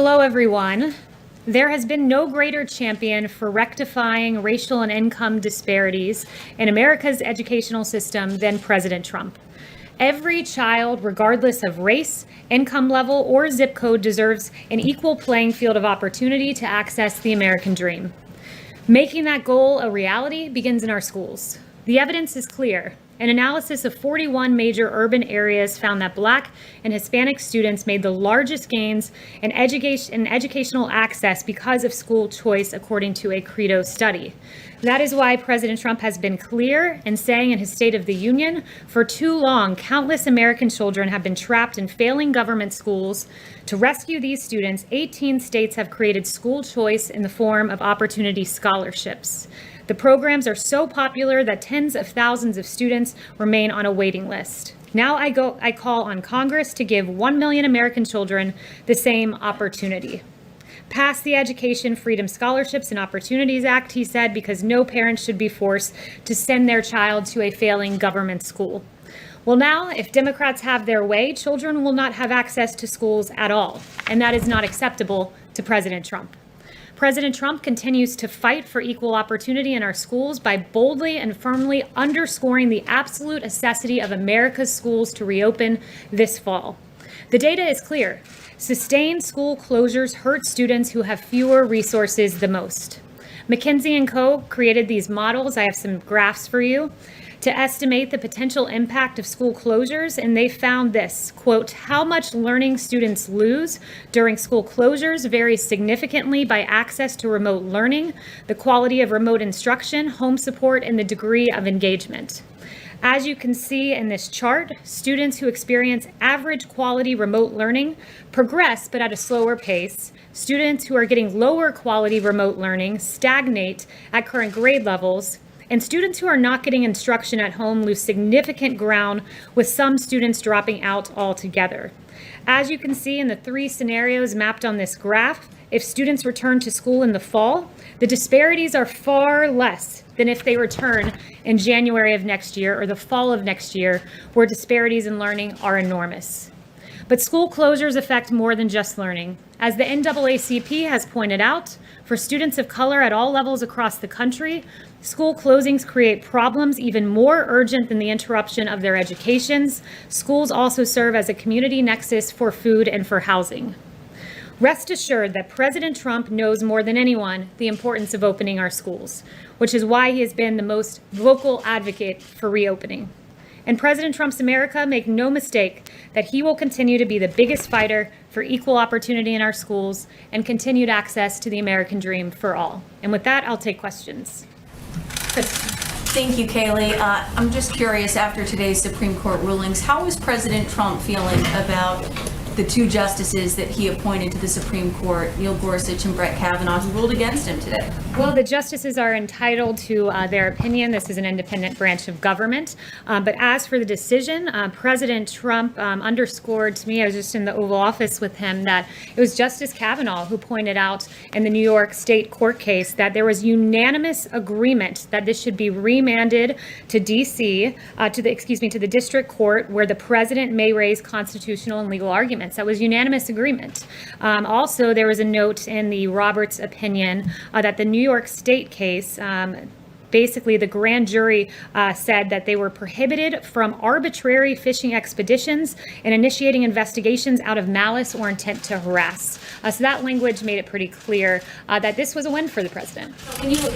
Hello, everyone. There has been no greater champion for rectifying racial and income disparities in America's educational system than President Trump. Every child, regardless of race, income level, or zip code, deserves an equal playing field of opportunity to access the American dream. Making that goal a reality begins in our schools. The evidence is clear. An analysis of 41 major urban areas found that Black and Hispanic students made the largest gains in educational access because of school choice, according to a Credo study. That is why President Trump has been clear in saying in his State of the Union, for too long, countless American children have been trapped in failing government schools. To rescue these students, 18 states have created school choice in the form of opportunity scholarships. The programs are so popular that tens of thousands of students remain on a waiting list. Now I call on Congress to give 1 million American children the same opportunity. Pass the Education Freedom Scholarships and Opportunities Act, he said, because no parent should be forced to send their child to a failing government school. Well, now, if Democrats have their way, children will not have access to schools at all, and that is not acceptable to President Trump. President Trump continues to fight for equal opportunity in our schools by boldly and firmly underscoring the absolute necessity of America's schools to reopen this fall. The data is clear. Sustained school closures hurt students who have fewer resources the most. McKinsey & Co. created these models. I have some graphs for you to estimate the potential impact of school closures, and they found this, quote, how much learning students lose during school closures varies significantly by access to remote learning, the quality of remote instruction, home support, and the degree of engagement. As you can see in this chart, students who experience average quality remote learning progress, but at a slower pace. Students who are getting lower quality remote learning stagnate at current grade levels. And students who are not getting instruction at home lose significant ground, with some students dropping out altogether. As you can see in the three scenarios mapped on this graph, if students return to school in the fall, the disparities are far less than if they return in January of next year or the fall of next year, where disparities in learning are enormous. But school closures affect more than just learning. As the NAACP has pointed out, for students of color at all levels across the country, school closings create problems even more urgent than the interruption of their educations. Schools also serve as a community nexus for food and for housing. Rest assured that President Trump knows more than anyone the importance of opening our schools, which is why he has been the most vocal advocate for reopening. In President Trump's America, make no mistake that he will continue to be the biggest fighter for equal opportunity in our schools and continued access to the American dream for all. And with that, I'll take questions. Thank you, Kayleigh. I'm just curious, after today's Supreme Court rulings, how is President Trump feeling about the two justices that he appointed to the Supreme Court, Neil Gorsuch and Brett Kavanaugh, who ruled against him today? Well, the justices are entitled to their opinion. This is an independent branch of government. But as for the decision, President Trump underscored to me, I was just in the Oval Office with him, that it was Justice Kavanaugh who pointed out in the New York State court case that there was unanimous agreement that this should be remanded to D.C., to the district court, where the president may raise constitutional and legal arguments. That was unanimous agreement. Also, there was a note in the Roberts opinion that the New York State case, basically the grand jury said that they were prohibited from arbitrary fishing expeditions and initiating investigations out of malice or intent to harass. So that language made it pretty clear that this was a win for the president.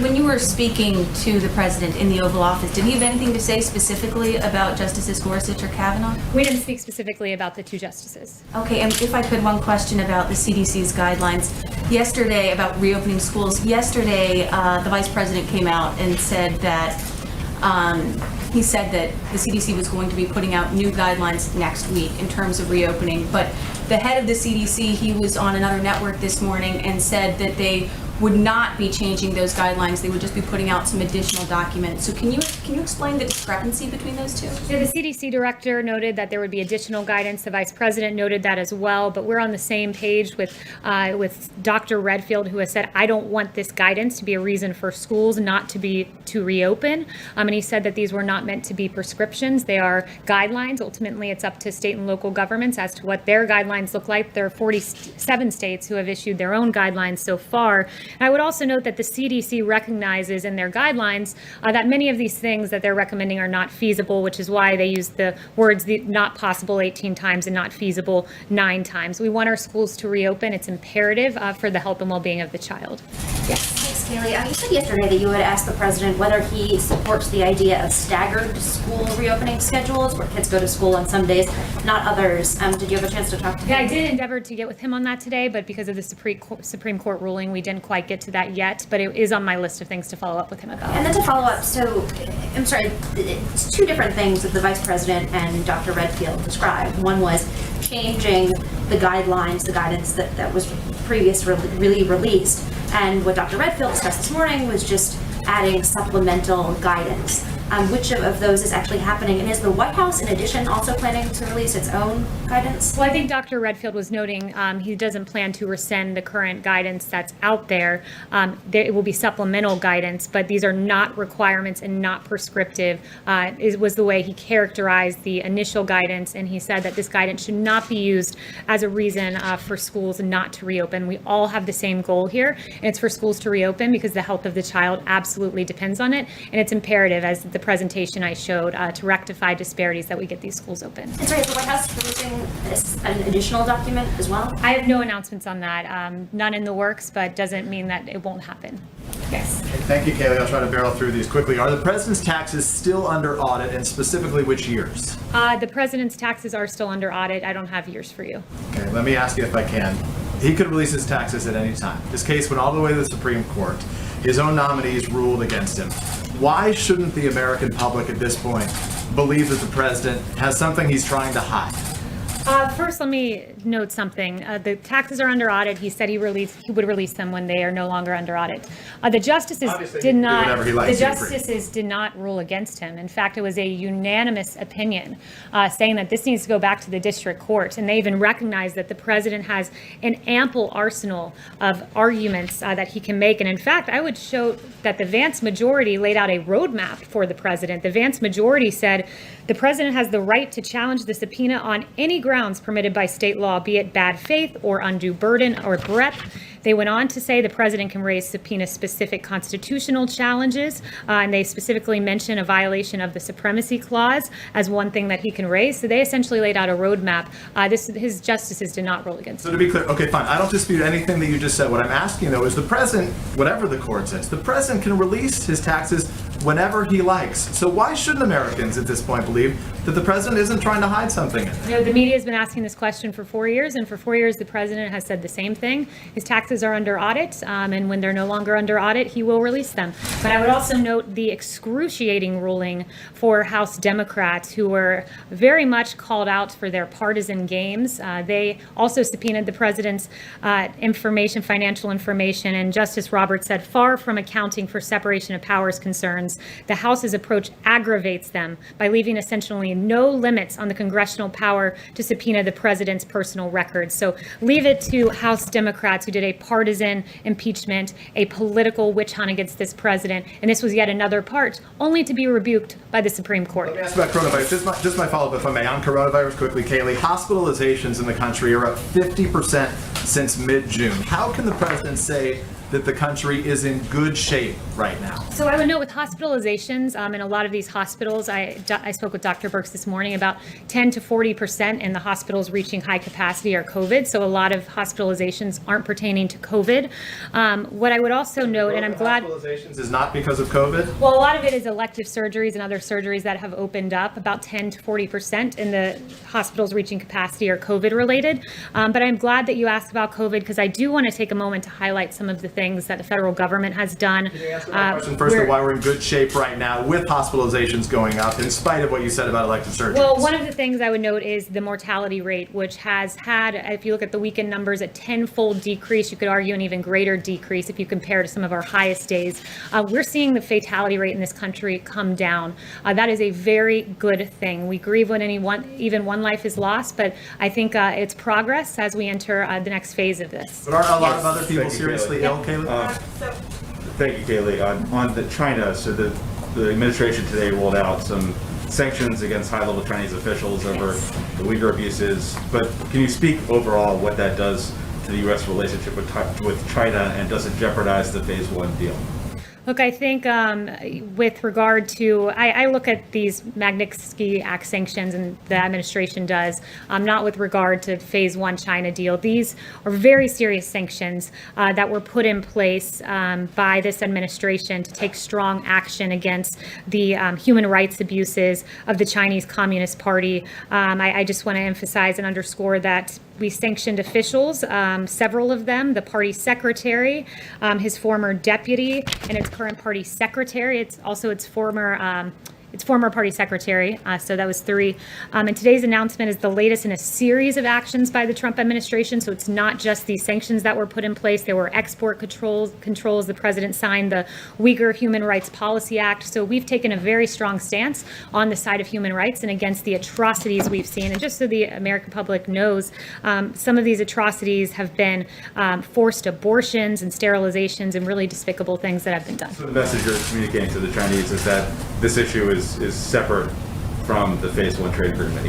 When you were speaking to the president in the Oval Office, did he have anything to say specifically about Justices Gorsuch or Kavanaugh? We didn't speak specifically about the two justices. Okay, and if I could, one question about the CDC's guidelines. Yesterday, about reopening schools, yesterday the vice president came out and said that he said that the CDC was going to be putting out new guidelines next week in terms of reopening. But the head of the CDC, he was on another network this morning and said that they would not be changing those guidelines. They would just be putting out some additional documents. So can you explain the discrepancy between those two? So the CDC director noted that there would be additional guidance. The vice president noted that as well. But we're on the same page with Dr. Redfield, who has said, I don't want this guidance to be a reason for schools not to reopen. And he said that these were not meant to be prescriptions. They are guidelines. Ultimately, it's up to state and local governments as to what their guidelines look like. There are 47 states who have issued their own guidelines so far. And I would also note that the CDC recognizes in their guidelines that many of these things that they're recommending are not feasible, which is why they use the words not possible 18 times and not feasible 9 times. We want our schools to reopen. It's imperative for the health and well-being of the child. Yes. Thanks, Kayleigh. You said yesterday that you would ask the president whether he supports the idea of staggered school reopening schedules, where kids go to school on some days, not others. Did you have a chance to talk to him? Yeah, I did endeavor to get with him on that today, but because of the Supreme Court ruling, we didn't quite get to that yet, but it is on my list of things to follow up with him about. And then to follow up, so, I'm sorry, it's two different things that the vice president and Dr. Redfield described. One was changing the guidelines, the guidance that was previously released. And what Dr. Redfield discussed this morning was just adding supplemental guidance. Which of those is actually happening? And is the White House, in addition, also planning to release its own guidance? Well, I think Dr. Redfield was noting he doesn't plan to rescind the current guidance that's out there. It will be supplemental guidance, but these are not requirements and not prescriptive, was the way he characterized the initial guidance. And he said that this guidance should not be used as a reason for schools not to reopen. We all have the same goal here, and it's for schools to reopen because the health of the child absolutely depends on it. And it's imperative, as the presentation I showed, to rectify disparities that we get these schools open. And sorry, is the White House releasing an additional document as well? I have no announcements on that. None in the works, but doesn't mean that it won't happen. Yes. Thank you, Kayleigh. I'll try to barrel through these quickly. Are the president's taxes still under audit, and specifically which years? The president's taxes are still under audit. I don't have years for you. Okay, let me ask you if I can. He could release his taxes at any time. This case went all the way to the Supreme Court. His own nominees ruled against him. Why shouldn't the American public at this point believe that the president has something he's trying to hide? First, let me note something. The taxes are under audit. He said he would release them when they are no longer under audit. The justices Obviously, he can do whatever he likes. The justices did not rule against him. In fact, it was a unanimous opinion saying that this needs to go back to the district court. And they even recognized that the president has an ample arsenal of arguments that he can make. And in fact, I would show that the Vance majority laid out a roadmap for the president. The Vance majority said the president has the right to challenge the subpoena on any grounds permitted by state law, be it bad faith or undue burden or breadth. They went on to say the president can raise subpoena-specific constitutional challenges, and they specifically mention a violation of the Supremacy Clause as one thing that he can raise. So they essentially laid out a roadmap. His justices did not rule against him. So to be clear, okay, fine. I don't dispute anything that you just said. What I'm asking, though, is the president, whatever the court says, the president can release his taxes whenever he likes. So why shouldn't Americans at this point believe that the president isn't trying to hide something? You know, the media has been asking this question for 4 years, and for 4 years the president has said the same thing. His taxes are under audit, and when they're no longer under audit, he will release them. But I would also note the excruciating ruling for House Democrats, who were very much called out for their partisan games. They also subpoenaed the president's information, financial information, and Justice Roberts said, far from accounting for separation of powers concerns, the House's approach aggravates them by leaving essentially no limits on the congressional power to subpoena the president's personal records. So leave it to House Democrats, who did a partisan impeachment, a political witch hunt against this president, and this was yet another part, only to be rebuked by the Supreme Court. Let me ask about coronavirus. Just my follow-up, if I may, on coronavirus quickly, Kayleigh. Hospitalizations in the country are up 50% since mid-June. How can the president say that the country is in good shape right now? So I would note with hospitalizations in a lot of these hospitals, I spoke with Dr. Birx this morning, about 10 to 40% in the hospitals reaching high capacity are COVID. So a lot of hospitalizations aren't pertaining to COVID. What I would also note, and I'm glad— Hospitalizations is not because of COVID? Well, a lot of it is elective surgeries and other surgeries that have opened up. About 10 to 40% in the hospitals reaching capacity are COVID related. But I'm glad that you asked about COVID, because I do want to take a moment to highlight some of the things things that the federal government has done. Can you answer that question first, of why we're in good shape right now with hospitalizations going up, in spite of what you said about elective surgeries? Well, one of the things I would note is the mortality rate, which has had, if you look at the weekend numbers, a tenfold decrease. You could argue an even greater decrease if you compare to some of our highest days. We're seeing the fatality rate in this country come down. That is a very good thing. We grieve when even one life is lost, but I think it's progress as we enter the next phase of this. But aren't a lot of other people Thank you, seriously ill, Kayleigh? Thank you, Kayleigh. On the China, so the administration today rolled out some sanctions against high-level Chinese officials over the Uyghur abuses. But can you speak overall what that does to the U.S. relationship with China, and does it jeopardize the Phase 1 deal? Look, I think with regard to, I look at these Magnitsky Act sanctions, and the administration does, not with regard to Phase 1 China deal. These are very serious sanctions that were put in place by this administration to take strong action against the human rights abuses of the Chinese Communist Party. I just want to emphasize and underscore that we sanctioned officials, several of them, the party secretary, his former deputy, and its current party secretary. It's also its former party secretary, so that was 3. And today's announcement is the latest in a series of actions by the Trump administration, so it's not just these sanctions that were put in place. There were export controls. The president signed the Uyghur Human Rights Policy Act, so we've taken a very strong stance on the side of human rights and against the atrocities we've seen. And just so the American public knows, some of these atrocities have been forced abortions and sterilizations and really despicable things that have been done. So the message you're communicating to the Chinese is that this issue is separate from the Phase 1 trade agreement.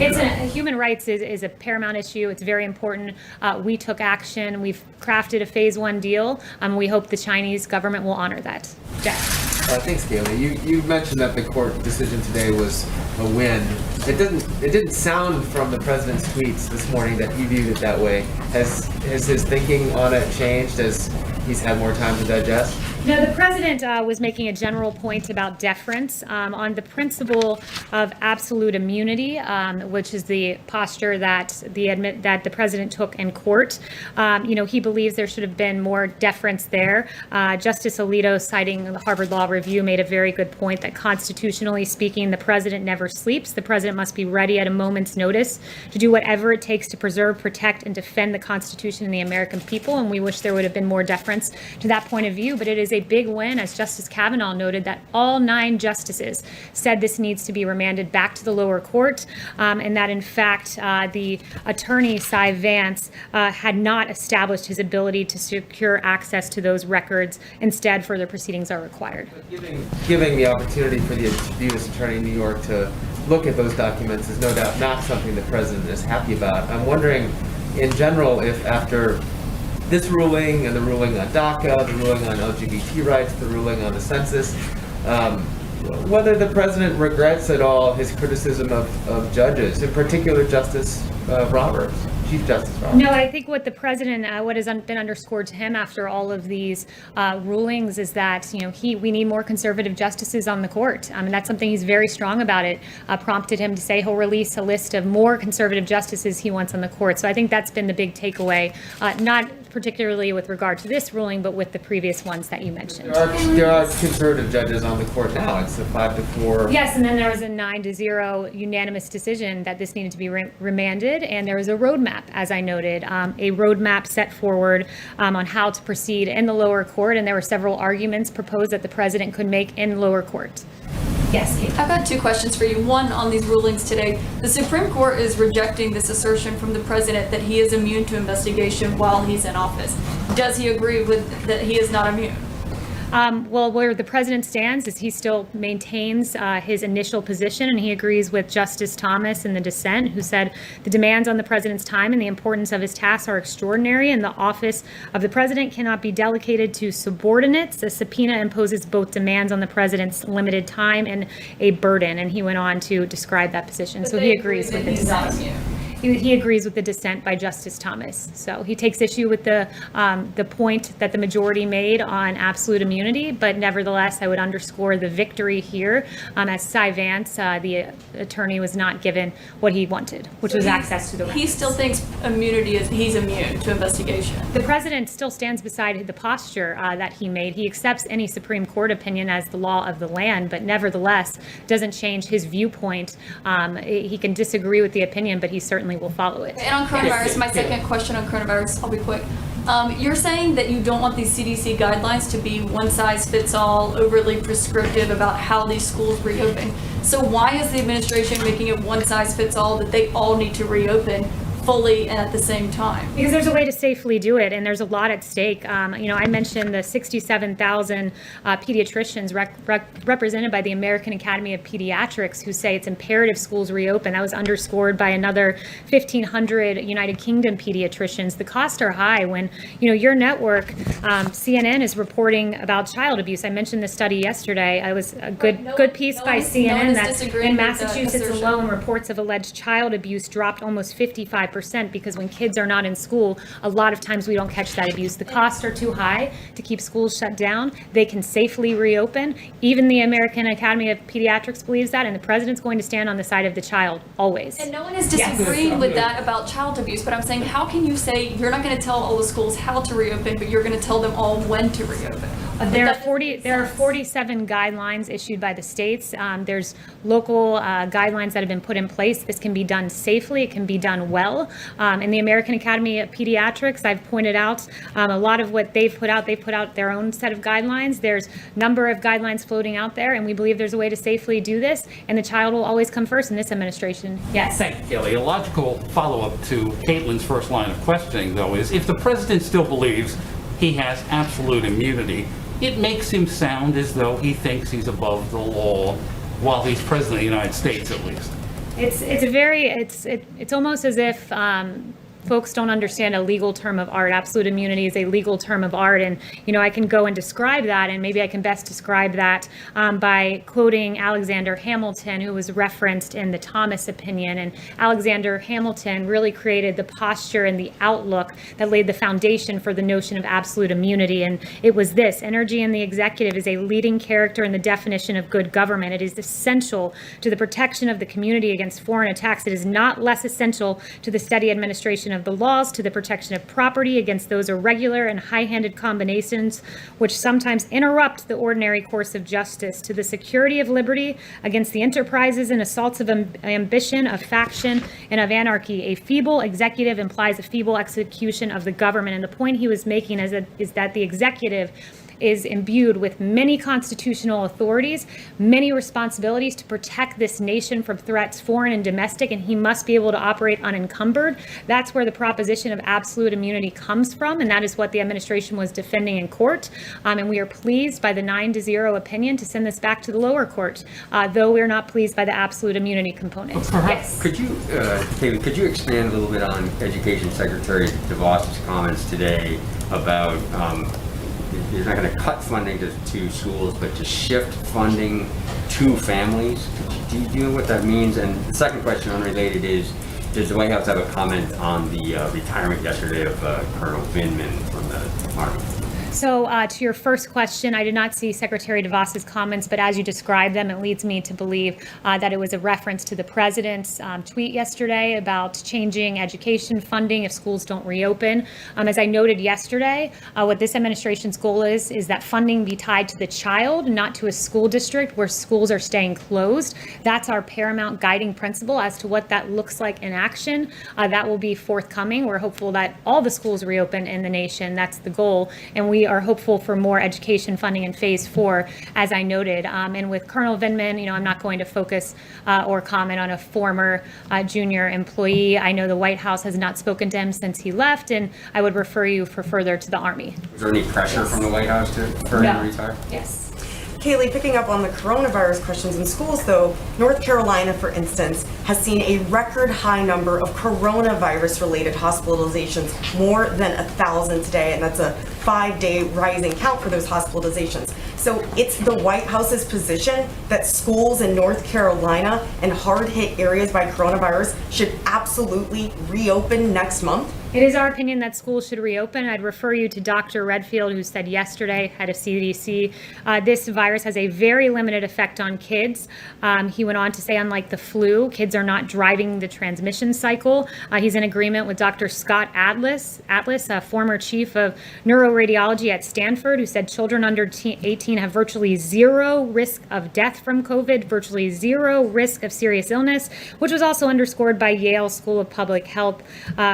Human rights is a paramount issue. It's very important. We took action. We've crafted a Phase 1 deal. We hope the Chinese government will honor that. Jack. Thanks, Kayleigh. You mentioned that the court decision today was a win. It didn't sound from the president's tweets this morning that he viewed it that way. Has his thinking on it changed as he's had more time to digest? No, the president was making a general point about deference on the principle of absolute immunity, which is the posture that the president took in court. He believes there should have been more deference there. Justice Alito, citing the Harvard Law Review, made a very good point that constitutionally speaking, the president never sleeps. The president must be ready at a moment's notice to do whatever it takes to preserve, protect, and defend the Constitution and the American people. And we wish there would have been more deference to that point of view. But it is a big win, as Justice Kavanaugh noted, that all 9 justices said this needs to be remanded back to the lower court, and that in fact the attorney, Cy Vance, had not established his ability to secure access to those records. Instead, further proceedings are required. Giving the opportunity for the U.S. Attorney in New York to look at those documents is no doubt not something the president is happy about. I'm wondering, in general, if after this ruling and the ruling on DACA, the ruling on LGBT rights, the ruling on the census, whether the president regrets at all his criticism of judges, in particular Justice Roberts, Chief Justice Roberts. No, I think what the president, what has been underscored to him after all of these rulings is that, we need more conservative justices on the court. And that's something he's very strong about. It prompted him to say he'll release a list of more conservative justices he wants on the court. So I think that's been the big takeaway, not particularly with regard to this ruling, but with the previous ones that you mentioned. There are conservative judges on the court now. It's a 5-4. Yes, and then there was a 9-0 unanimous decision that this needed to be remanded, and there was a roadmap, as I noted, a roadmap set forward on how to proceed in the lower court, and there were several arguments proposed that the president could make in lower court. Yes, Kate. I've got 2 questions for you. One, on these rulings today, the Supreme Court is rejecting this assertion from the president that he is immune to investigation while he's in office. Does he agree with that he is not immune? Well, where the president stands is he still maintains his initial position, and he agrees with Justice Thomas in the dissent, who said the demands on the president's time and the importance of his tasks are extraordinary, and the office of the president cannot be delegated to subordinates. A subpoena imposes both demands on the president's limited time and a burden, and he went on to describe that position. So he agrees with the dissent. He agrees with the dissent by Justice Thomas. So he takes issue with the point that the majority made on absolute immunity, but nevertheless, I would underscore the victory here as Cy Vance, the attorney, was not given what he wanted, which was access to the records. He still thinks he's immune to investigation. The president still stands beside the posture that he made. He accepts any Supreme Court opinion as the law of the land, but nevertheless doesn't change his viewpoint. He can disagree with the opinion, but he certainly will follow it. And on coronavirus, my second question on coronavirus, I'll be quick. You're saying that you don't want these CDC guidelines to be one size fits all, overly prescriptive about how these schools reopen. So why is the administration making it one size fits all that they all need to reopen fully and at the same time? Because there's a way to safely do it, and there's a lot at stake. I mentioned the 67,000 pediatricians represented by the American Academy of Pediatrics who say it's imperative schools reopen. That was underscored by another 1,500 United Kingdom pediatricians. The costs are high when, your network, CNN, is reporting about child abuse. I mentioned the study yesterday. It was a good piece by CNN that in Massachusetts alone, reports of alleged child abuse dropped almost 55%. Because when kids are not in school, a lot of times we don't catch that abuse. The costs are too high to keep schools shut down. They can safely reopen. Even the American Academy of Pediatrics believes that, and the president's going to stand on the side of the child, always. And no one is disagreeing with that about child abuse, but I'm saying, how can you say you're not going to tell all the schools how to reopen, but you're going to tell them all when to reopen? There are 47 guidelines issued by the states. There's local guidelines that have been put in place. This can be done safely. It can be done well. In the American Academy of Pediatrics, I've pointed out a lot of what they've put out their own set of guidelines. There's a number of guidelines floating out there, and we believe there's a way to safely do this, and the child will always come first in this administration. Yes. Thank you, Kayleigh. A logical follow-up to Caitlin's first line of questioning, though, is if the president still believes he has absolute immunity, it makes him sound as though he thinks he's above the law while he's president of the United States, at least. It's almost as if folks don't understand a legal term of art. Absolute immunity is a legal term of art, and I can go and describe that, and maybe I can best describe that by quoting Alexander Hamilton, who was referenced in the Thomas opinion. And Alexander Hamilton really created the posture and the outlook that laid the foundation for the notion of absolute immunity. And it was this: energy in the executive is a leading character in the definition of good government. It is essential to the protection of the community against foreign attacks. It is not less essential to the steady administration of the laws, to the protection of property against those irregular and high-handed combinations which sometimes interrupt the ordinary course of justice, to the security of liberty against the enterprises and assaults of ambition, of faction, and of anarchy. A feeble executive implies a feeble execution of the government. And the point he was making is that the executive is imbued with many constitutional authorities, many responsibilities to protect this nation from threats, foreign and domestic, and he must be able to operate unencumbered. That's where the proposition of absolute immunity comes from, and that is what the administration was defending in court. And we are pleased by the 9-0 opinion to send this back to the lower court, though we're not pleased by the absolute immunity component. Yes. Could you, Kayleigh, could you expand a little bit on Education Secretary DeVos's comments today about you're not going to cut funding to schools, but to shift funding to families? Do you know what that means? And the second question, unrelated, is does the White House have a comment on the retirement yesterday of Colonel Vindman from the Army? So to your first question, I did not see Secretary DeVos's comments, but as you described them, it leads me to believe that it was a reference to the president's tweet yesterday about changing education funding if schools don't reopen. As I noted yesterday, what this administration's goal is that funding be tied to the child, not to a school district where schools are staying closed. That's our paramount guiding principle. As to what that looks like in action, that will be forthcoming. We're hopeful that all the schools reopen in the nation. That's the goal. And we are hopeful for more education funding in phase 4, as I noted. And with Colonel Vindman, I'm not going to focus or comment on a former junior employee. I know the White House has not spoken to him since he left, and I would refer you for further to the Army. Was there any pressure from the White House for him to retire? Yes. Kayleigh, picking up on the coronavirus questions in schools, though, North Carolina, for instance, has seen a record high number of coronavirus-related hospitalizations, more than 1,000 today, and that's a 5-day rising count for those hospitalizations. So it's the White House's position that schools in North Carolina and hard-hit areas by coronavirus should absolutely reopen next month? It is our opinion that schools should reopen. I'd refer you to Dr. Redfield, who said yesterday, head of CDC, this virus has a very limited effect on kids. He went on to say, unlike the flu, kids are not driving the transmission cycle. He's in agreement with Dr. Scott Atlas, a former chief of neuroradiology at Stanford, who said children under 18 have virtually zero risk of death from COVID, virtually zero risk of serious illness, which was also underscored by Yale School of Public Health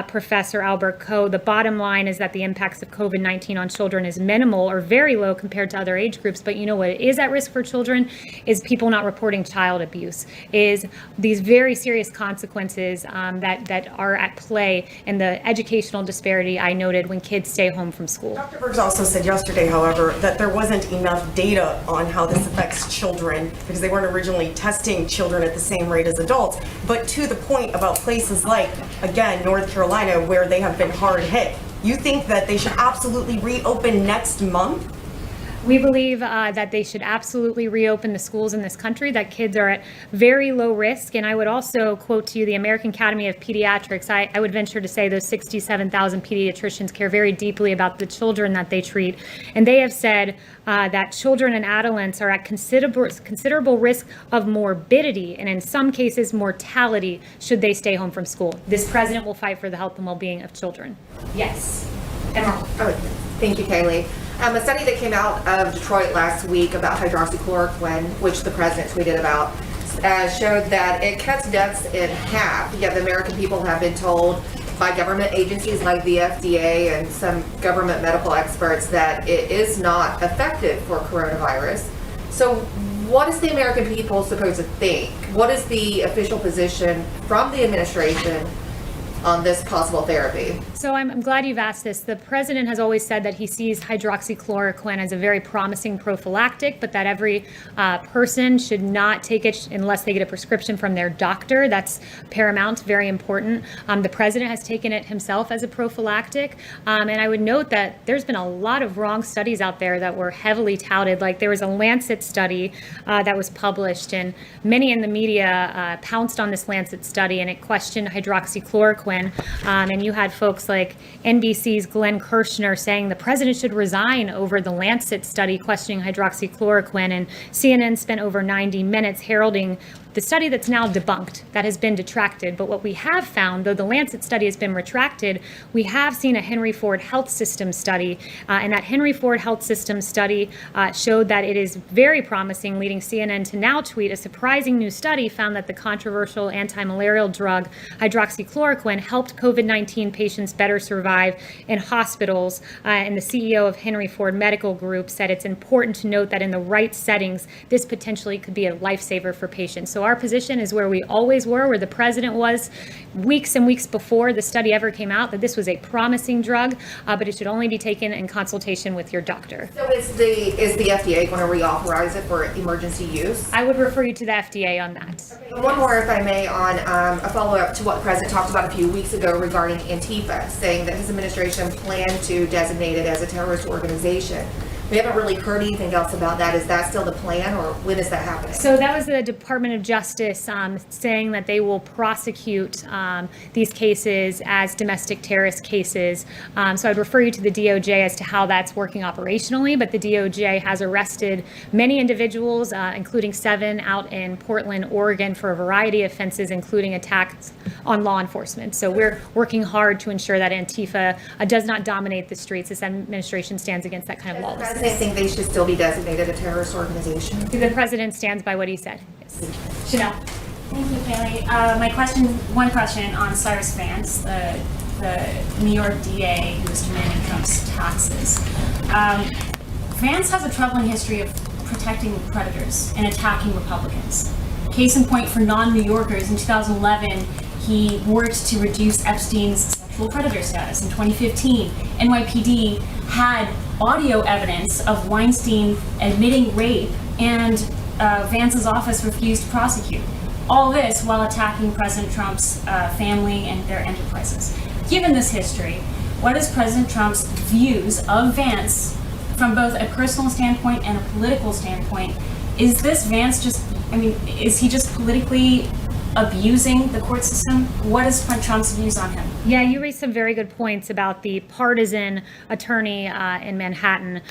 Professor Albert Koh. The bottom line is that the impacts of COVID-19 on children is minimal or very low compared to other age groups. But you know what is at risk for children is people not reporting child abuse, is these very serious consequences that are at play in the educational disparity I noted when kids stay home from school. Dr. Bergs also said yesterday, however, that there wasn't enough data on how this affects children because they weren't originally testing children at the same rate as adults. But to the point about places like, again, North Carolina, where they have been hard hit, you think that they should absolutely reopen next month? We believe that they should absolutely reopen the schools in this country, that kids are at very low risk. And I would also quote to you the American Academy of Pediatrics. I would venture to say those 67,000 pediatricians care very deeply about the children that they treat. And they have said that children and adolescents are at considerable risk of morbidity and in some cases mortality should they stay home from school. This president will fight for the health and well-being of children. Yes. Emerald. Thank you, Kayleigh. A study that came out of Detroit last week about hydroxychloroquine, which the president tweeted about, showed that it cuts deaths in half. Yet the American people have been told by government agencies like the FDA and some government medical experts that it is not effective for coronavirus. So what is the American people supposed to think? What is the official position from the administration on this possible therapy? So I'm glad you've asked this. The president has always said that he sees hydroxychloroquine as a very promising prophylactic, but that every person should not take it unless they get a prescription from their doctor. That's paramount, very important. The president has taken it himself as a prophylactic. And I would note that there's been a lot of wrong studies out there that were heavily touted. Like there was a Lancet study that was published, and many in the media pounced on this Lancet study, and it questioned hydroxychloroquine. And you had folks like NBC's Glenn Kirshner saying the president should resign over the Lancet study questioning hydroxychloroquine, and CNN spent over 90 minutes heralding the study that's now debunked, that has been detracted. But what we have found, though the Lancet study has been retracted, we have seen a Henry Ford Health System study, and that Henry Ford Health System study showed that it is very promising, leading CNN to now tweet a surprising new study found that the controversial anti-malarial drug hydroxychloroquine helped COVID-19 patients better survive in hospitals. And the CEO of Henry Ford Medical Group said it's important to note that in the right settings, this potentially could be a lifesaver for patients. So our position is where we always were, where the president was weeks and weeks before the study ever came out, that this was a promising drug, but it should only be taken in consultation with your doctor. So is the FDA going to reauthorize it for emergency use? I would refer you to the FDA on that. Okay. One more, if I may, on a follow-up to what the president talked about a few weeks ago regarding Antifa, saying that his administration planned to designate it as a terrorist organization. We haven't really heard anything else about that. Is that still the plan, or when is that happening? So that was the Department of Justice saying that they will prosecute these cases as domestic terrorist cases. So I'd refer you to the DOJ as to how that's working operationally, but the DOJ has arrested many individuals, including 7 out in Portland, Oregon, for a variety of offenses, including attacks on law enforcement. So we're working hard to ensure that Antifa does not dominate the streets. This administration stands against that kind of lawlessness. I think they should still be designated a terrorist organization. The president stands by what he said. Yes. Chanel. Thank you, Kayleigh. One question on Cyrus Vance, the New York DA who was demanding Trump's taxes. Vance has a troubling history of protecting predators and attacking Republicans. Case in point for non-New Yorkers, in 2011, he worked to reduce Epstein's sexual predator status. In 2015, NYPD had audio evidence of Weinstein admitting rape, and Vance's office refused to prosecute. All this while attacking President Trump's family and their enterprises. Given this history, what is President Trump's views of Vance from both a personal standpoint and a political standpoint, is this Vance just, is he just politically abusing the court system? What is Trump's views on him? Yeah, you raised some very good points about the partisan attorney in Manhattan.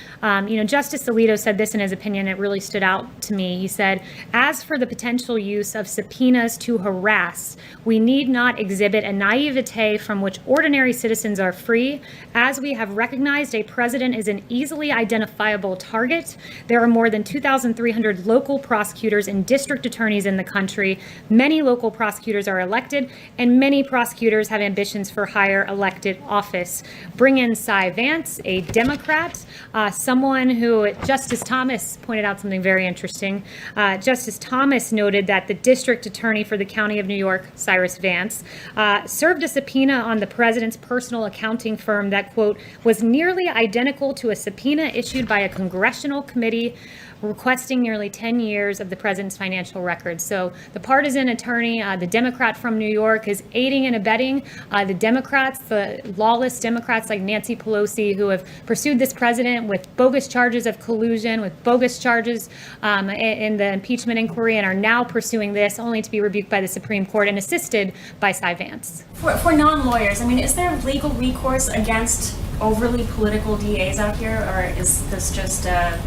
Justice Alito said this in his opinion. It really stood out to me. He said, as for the potential use of subpoenas to harass, we need not exhibit a naivete from which ordinary citizens are free. As we have recognized, a president is an easily identifiable target. There are more than 2,300 local prosecutors and district attorneys in the country. Many local prosecutors are elected, and many prosecutors have ambitions for higher elected office. Bring in Cy Vance, a Democrat, someone who Justice Thomas pointed out something very interesting. Justice Thomas noted that the district attorney for the County of New York, Cyrus Vance, served a subpoena on the president's personal accounting firm that, quote, was nearly identical to a subpoena issued by a congressional committee requesting nearly 10 years of the president's financial records. So the partisan attorney, the Democrat from New York, is aiding and abetting the Democrats, the lawless Democrats like Nancy Pelosi, who have pursued this president with bogus charges of collusion, with bogus charges in the impeachment inquiry, and are now pursuing this only to be rebuked by the Supreme Court and assisted by Cy Vance. For non-lawyers, is there legal recourse against overly political DAs out here, or is this just a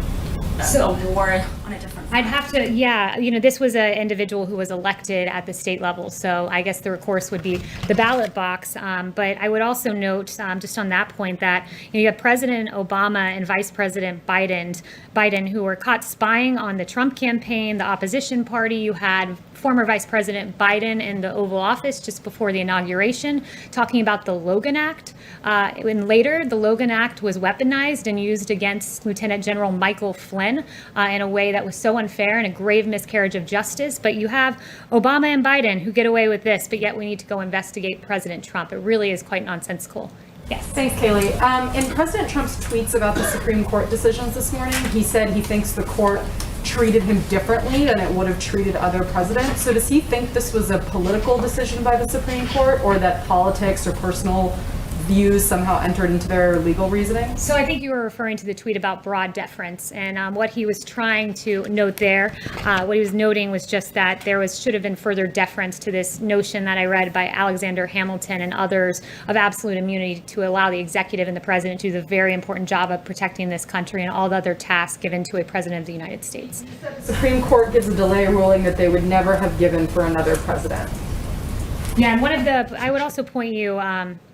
war on a different front? I'd have to, this was an individual who was elected at the state level, so I guess the recourse would be the ballot box. But I would also note, just on that point, that you have President Obama and Vice President Biden, who were caught spying on the Trump campaign, the opposition party. You had former Vice President Biden in the Oval Office just before the inauguration, talking about the Logan Act. And later, the Logan Act was weaponized and used against Lieutenant General Michael Flynn in a way that was so unfair and a grave miscarriage of justice. But you have Obama and Biden who get away with this, but yet we need to go investigate President Trump. It really is quite nonsensical. Yes. Thanks, Kayleigh. In President Trump's tweets about the Supreme Court decisions this morning, he said he thinks the court treated him differently than it would have treated other presidents. So does he think this was a political decision by the Supreme Court, or that politics or personal views somehow entered into their legal reasoning? So I think you were referring to the tweet about broad deference, and what he was trying to note there, what he was noting was just that there should have been further deference to this notion that I read by Alexander Hamilton and others of absolute immunity to allow the executive and the president to do the very important job of protecting this country and all the other tasks given to a president of the United States. The Supreme Court gives a delay ruling that they would never have given for another president. Yeah, and I would also point you,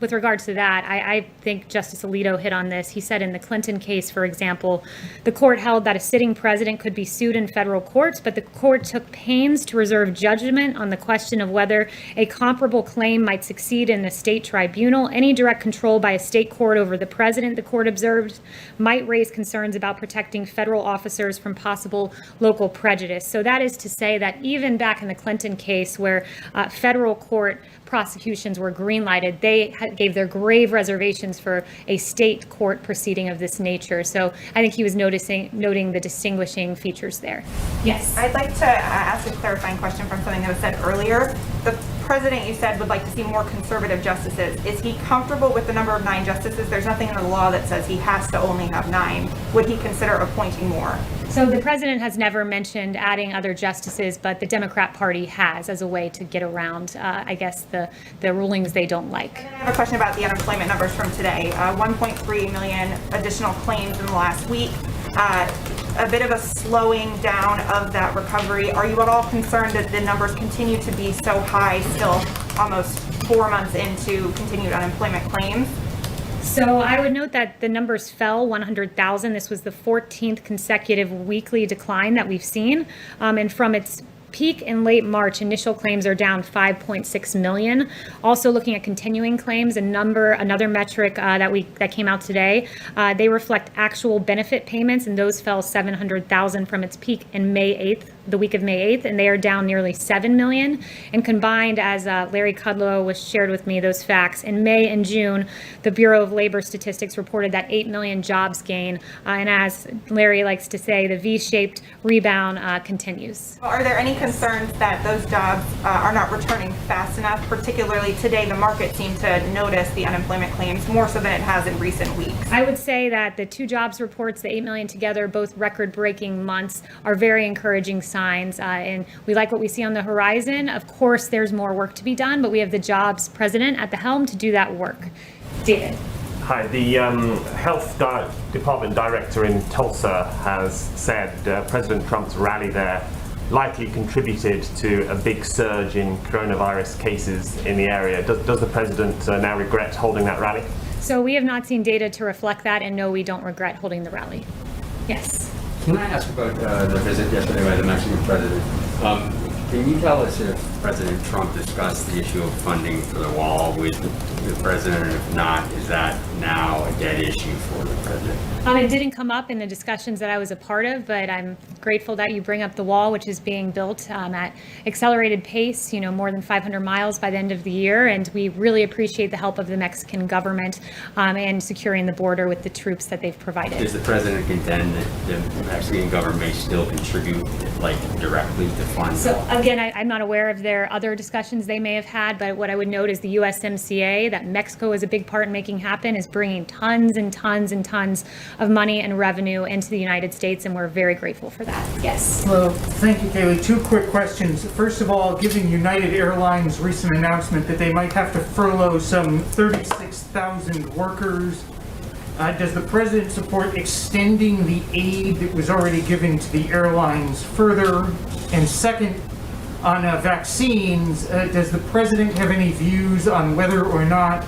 with regards to that, I think Justice Alito hit on this. He said in the Clinton case, for example, the court held that a sitting president could be sued in federal courts, but the court took pains to reserve judgment on the question of whether a comparable claim might succeed in the state tribunal. Any direct control by a state court over the president, the court observed, might raise concerns about protecting federal officers from possible local prejudice. So that is to say that even back in the Clinton case, where federal court prosecutions were green-lighted, they gave their grave reservations for a state court proceeding of this nature. So I think he was noting the distinguishing features there. Yes. I'd like to ask a clarifying question from something that was said earlier. The president, you said, would like to see more conservative justices. Is he comfortable with the number of 9 justices? There's nothing in the law that says he has to only have 9. Would he consider appointing more? So the president has never mentioned adding other justices, but the Democrat Party has, as a way to get around, I guess, the rulings they don't like. And then I have a question about the unemployment numbers from today. 1.3 million additional claims in the last week. A bit of a slowing down of that recovery. Are you at all concerned that the numbers continue to be so high, still almost 4 months into continued unemployment claims? So I would note that the numbers fell 100,000. This was the 14th consecutive weekly decline that we've seen. And from its peak in late March, initial claims are down 5.6 million. Also looking at continuing claims, another metric that came out today, they reflect actual benefit payments, and those fell 700,000 from its peak in May 8th the week of May 8th, and they are down nearly 7 million. And combined, as Larry Kudlow was shared with me those facts, in May and June, the Bureau of Labor Statistics reported that 8 million jobs gain. And as Larry likes to say, the V-shaped rebound continues. Are there any concerns that those jobs are not returning fast enough? Particularly today, the market seemed to notice the unemployment claims more so than it has in recent weeks. I would say that the two jobs reports, the 8 million together, both record-breaking months, are very encouraging signs. And we like what we see on the horizon. Of course, there's more work to be done, but we have the jobs president at the helm to do that work. David. Hi, the Health Department director in Tulsa has said President Trump's rally there likely contributed to a big surge in coronavirus cases in the area. Does the president now regret holding that rally? So we have not seen data to reflect that, and no, we don't regret holding the rally. Yes. Can I ask about the visit yesterday by the Mexican president? Can you tell us if President Trump discussed the issue of funding for the wall with the president, and if not, is that now a dead issue for the president? It didn't come up in the discussions that I was a part of, but I'm grateful that you bring up the wall, which is being built at accelerated pace, more than 500 miles by the end of the year. And we really appreciate the help of the Mexican government in securing the border with the troops that they've provided. Does the president contend that the Mexican government may still contribute, directly to fund? So again, I'm not aware of their other discussions they may have had, but what I would note is the USMCA, that Mexico is a big part in making happen, is bringing tons and tons and tons of money and revenue into the United States, and we're very grateful for that. Yes. Hello. Thank you, Kayleigh. Two quick questions. First of all, given United Airlines' recent announcement that they might have to furlough some 36,000 workers, does the president support extending the aid that was already given to the airlines further? And second, on vaccines, does the president have any views on whether or not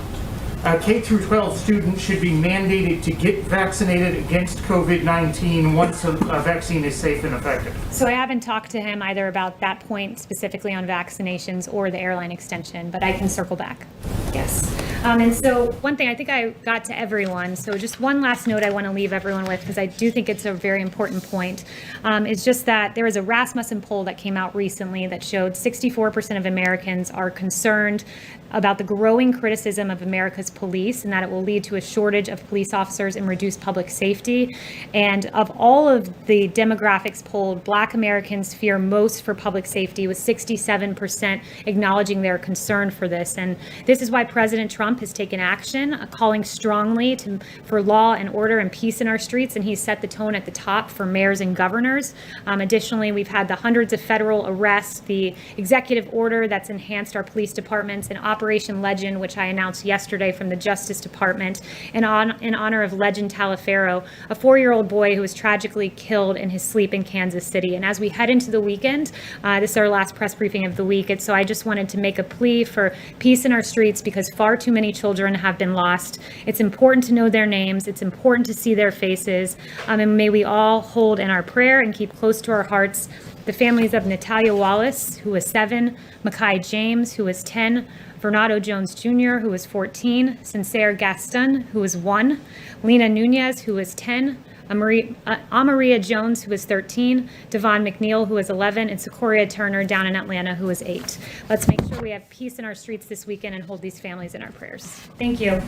K through 12 students should be mandated to get vaccinated against COVID-19 once a vaccine is safe and effective? So I haven't talked to him either about that point specifically on vaccinations or the airline extension, but I can circle back. Yes. And so one thing, I think I got to everyone. So just one last note I want to leave everyone with, because I do think it's a very important point, is just that there was a Rasmussen poll that came out recently that showed 64% of Americans are concerned about the growing criticism of America's police and that it will lead to a shortage of police officers and reduce public safety. And of all of the demographics polled, Black Americans fear most for public safety, with 67% acknowledging their concern for this. And this is why President Trump has taken action, calling strongly for law and order and peace in our streets, and he's set the tone at the top for mayors and governors. Additionally, we've had the hundreds of federal arrests, the executive order that's enhanced our police departments, and Operation Legend, which I announced yesterday from the Justice Department, in honor of Legend Taliaferro, a 4-year-old boy who was tragically killed in his sleep in Kansas City. And as we head into the weekend, this is our last press briefing of the week, and so I just wanted to make a plea for peace in our streets, because far too many children have been lost. It's important to know their names. It's important to see their faces. And may we all hold in our prayer and keep close to our hearts the families of Natalia Wallace, who was 7, Makai James, who was 10, Bernardo Jones Jr., who was 14, Sincere Gaston, who was 1, Lena Nunez, who was 10, Amaria Jones, who was 13, Devon McNeil, who was 11, and Sequoia Turner down in Atlanta, who was 8. Let's make sure we have peace in our streets this weekend and hold these families in our prayers. Thank you.